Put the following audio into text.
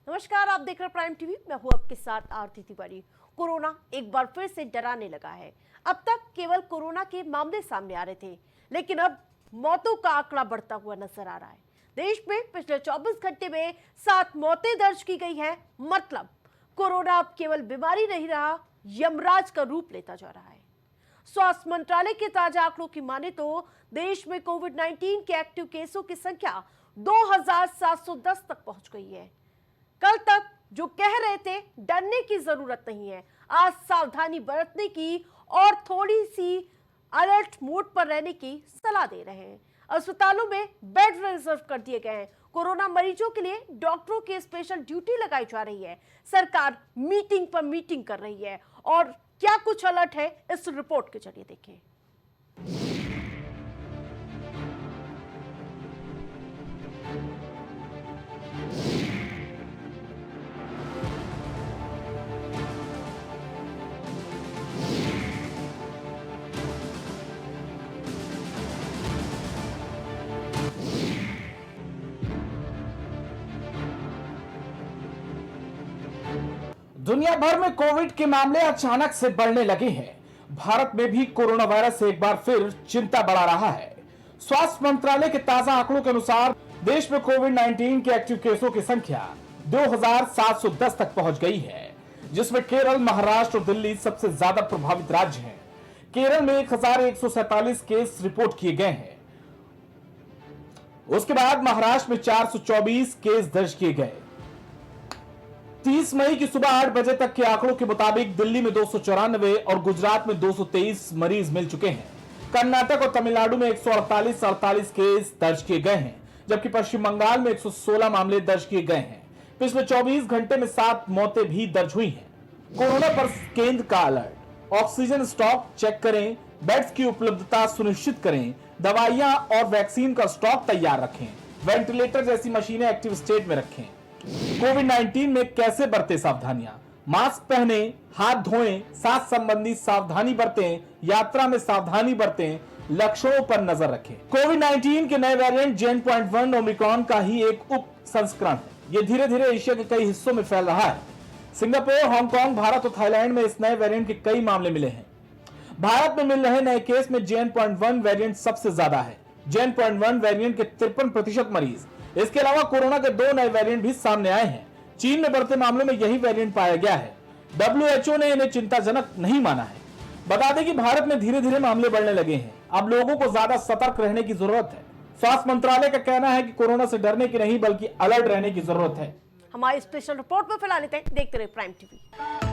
नमस्कार, आप देख रहे हैं प्राइम टीवी। मैं हूं आपके साथ आरती तिवारी। कोरोना एक बार फिर से डराने लगा है। अब तक केवल कोरोना के मामले सामने आ रहे थे, लेकिन अब मौतों का आंकड़ा बढ़ता हुआ नजर आ रहा है। देश में पिछले 24 घंटे में 7 मौतें दर्ज की गई हैं। मतलब कोरोना अब केवल बीमारी नहीं रहा, यमराज का रूप लेता जा रहा है। स्वास्थ्य मंत्रालय के ताजा आंकड़ों की माने तो देश में कोविड-19 के एक्टिव केसों की संख्या 2710 तक पहुंच गई है। कल तक जो कह रहे थे डरने की जरूरत नहीं है, आज सावधानी बरतने की और थोड़ी सी अलर्ट मोड पर रहने की सलाह दे रहे हैं। अस्पतालों में बेड रिजर्व कर दिए गए हैं। कोरोना मरीजों के लिए डॉक्टरों की स्पेशल ड्यूटी लगाई जा रही है। सरकार मीटिंग पर मीटिंग कर रही है। और क्या कुछ अलर्ट है, इस रिपोर्ट के जरिए देखें। दुनिया भर में कोविड के मामले अचानक से बढ़ने लगे हैं। भारत में भी कोरोना वायरस से एक बार फिर चिंता बढ़ा रहा है। स्वास्थ्य मंत्रालय के ताजा आंकड़ों के अनुसार देश में कोविड-19 के एक्टिव केसों की संख्या 2710 तक पहुंच गई है, जिसमें केरल, महाराष्ट्र और दिल्ली सबसे ज्यादा प्रभावित राज्य हैं। केरल में 1147 केस रिपोर्ट किए गए हैं। उसके बाद महाराष्ट्र में 424 केस दर्ज किए गए। 30 मई की सुबह 8 बजे तक के आंकड़ों के मुताबिक दिल्ली में 294 और गुजरात में 223 मरीज मिल चुके हैं। कर्नाटक और तमिलनाडु में 148 केस दर्ज किए गए हैं, जबकि पश्चिम बंगाल में 116 मामले दर्ज किए गए हैं। पिछले 24 घंटे में 7 मौतें भी दर्ज हुई हैं। कोरोना पर केंद्र का अलर्ट। ऑक्सीजन स्टॉक चेक करें, बेड्स की उपलब्धता सुनिश्चित करें, दवाइयां और वैक्सीन का स्टॉक तैयार रखें, वेंटिलेटर जैसी मशीनें एक्टिव स्टेट में रखें। कोविड-19 में कैसे बरतें सावधानियां? मास्क पहने, हाथ धोएं, सांस संबंधी सावधानी बरतें, यात्रा में सावधानी बरतें, लक्षणों पर नजर रखें। कोविड-19 के नए वेरिएंट JN.1 ओमिक्रॉन का ही एक उप संस्करण है। ये धीरे धीरे एशिया के कई हिस्सों में फैल रहा है। सिंगापुर, हांगकांग, भारत और थाईलैंड में इस नए वेरिएंट के कई मामले मिले हैं। भारत में मिल रहे नए केस में JN.1 वेरिएंट सबसे ज्यादा है। JN.1 वेरिएंट के 53% मरीज। इसके अलावा कोरोना के 2 नए वेरिएंट भी सामने आए हैं। चीन में बढ़ते मामलों में यही वेरिएंट पाया गया है। WHO ने इन्हें चिंताजनक नहीं माना है। बता दें कि भारत में धीरे धीरे मामले बढ़ने लगे हैं। अब लोगों को ज्यादा सतर्क रहने की जरूरत है। स्वास्थ्य मंत्रालय का कहना है कि कोरोना से डरने की नहीं, बल्कि अलर्ट रहने की जरूरत है। हमारी स्पेशल रिपोर्ट में फैला लेते हैं। देखते रहे प्राइम टीवी।